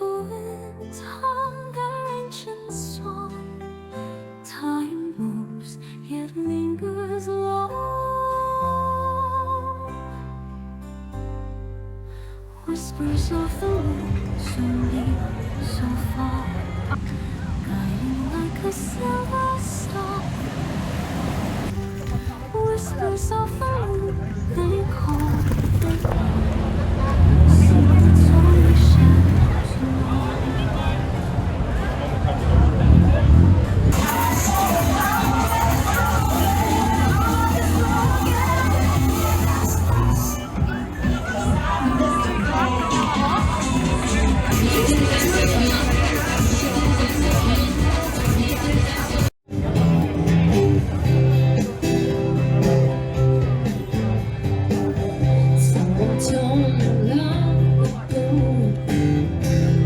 winds hum their ancient song. Time moves, yet lingers long. Whispers of the wind, so near, so far, guiding like a silver star. Whispers of the wind, they call, they call. Secrets only shadows know. Someone told me long ago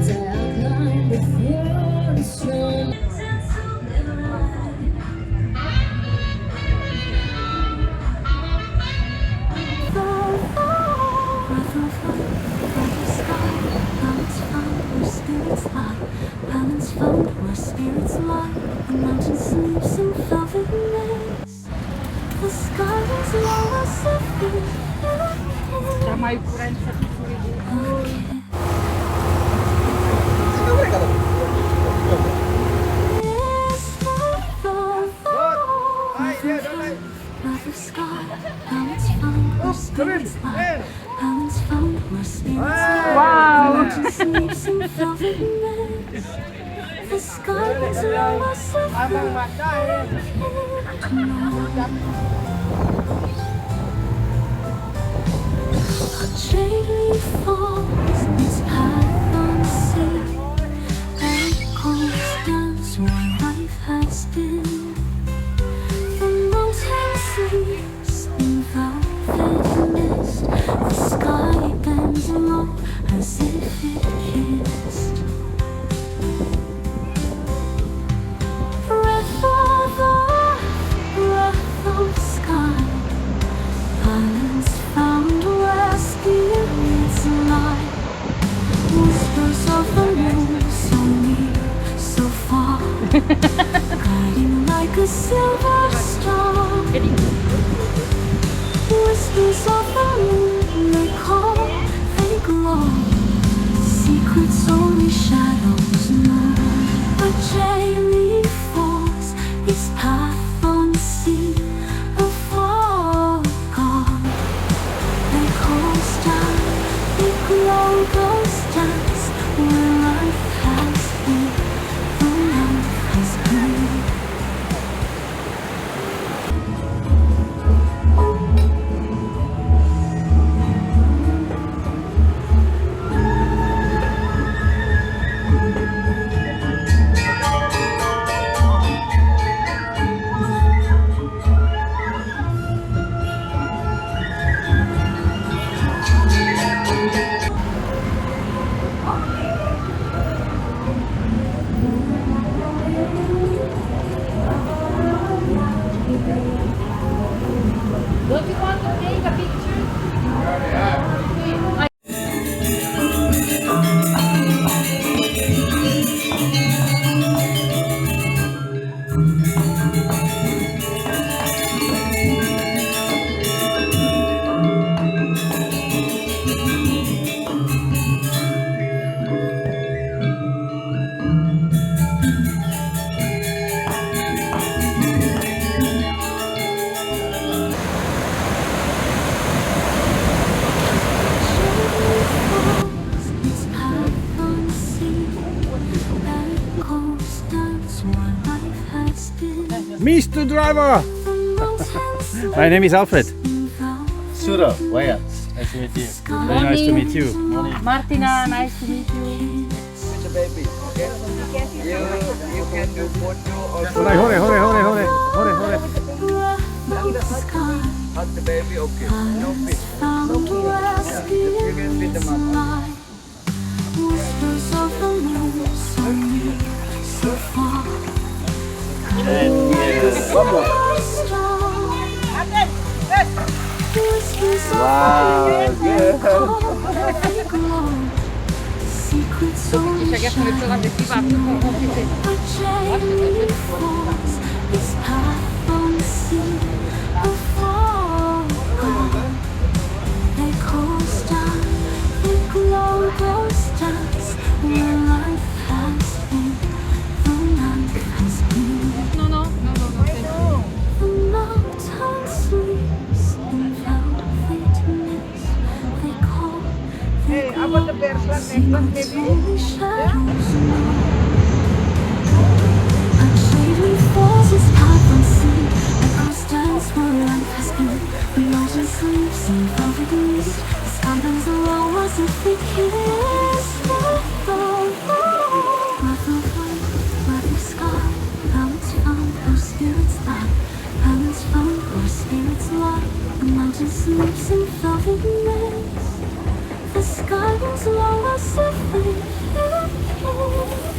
that I climbed the forest from. Balance found where spirits lie. The mountain sleeps in velvet maze. The sky is low as a Sama ukuran 1.000. Wow! The sky is low as a Shady falls, its path unseen, and cold stands where life has been. The mountain sleeps in velvet mist. The sky bends low as if it kissed. Breath of earth, breath of sky. Balance found where spirits lie. Whispers of the moon, so near, so far, guiding like a silver star. Whispers of the moon, they call, they glow. Secrets only shadows know. A jay leaf falls, its path unseen, a fall gone. They coast down, they glow, ghost dance, where life has been, the life has been. Don't you want to take a picture? Its path unseen, and coast dance where life has been. Mr. Driver! The mountains My name is Alfred. Sura, Waya. Nice to meet you. Very nice to meet you. Martina, nice to meet you. With the baby, okay? You can do photo or Hold on, hold on, hold on, hold on, hold on, hold on. hug the baby, okay? No fish. You can feed the mama. Whispers of the moon, so near, so far. And yes, one more. Whispers of Wow, the good. moon, secrets secrets Ci overshadowed. siamo trovati qui, va, A chain falls, this path on the sea. Before gone, they coast down, they glow those stars where life has been, the life has been. No, thank you. The mountain sleeps in velvet mist. They call, they glow, secrets only shadows know. Unshadely falls his path unseen, echo stands where life has been. The mountain sleeps in velvet mist. The sky bends low as if we kiss. Breath of wind, breath of sky, balance found where spirits lie. Balance found where spirits lie. The mountain sleeps in velvet mist. The sky bends low as if we kiss.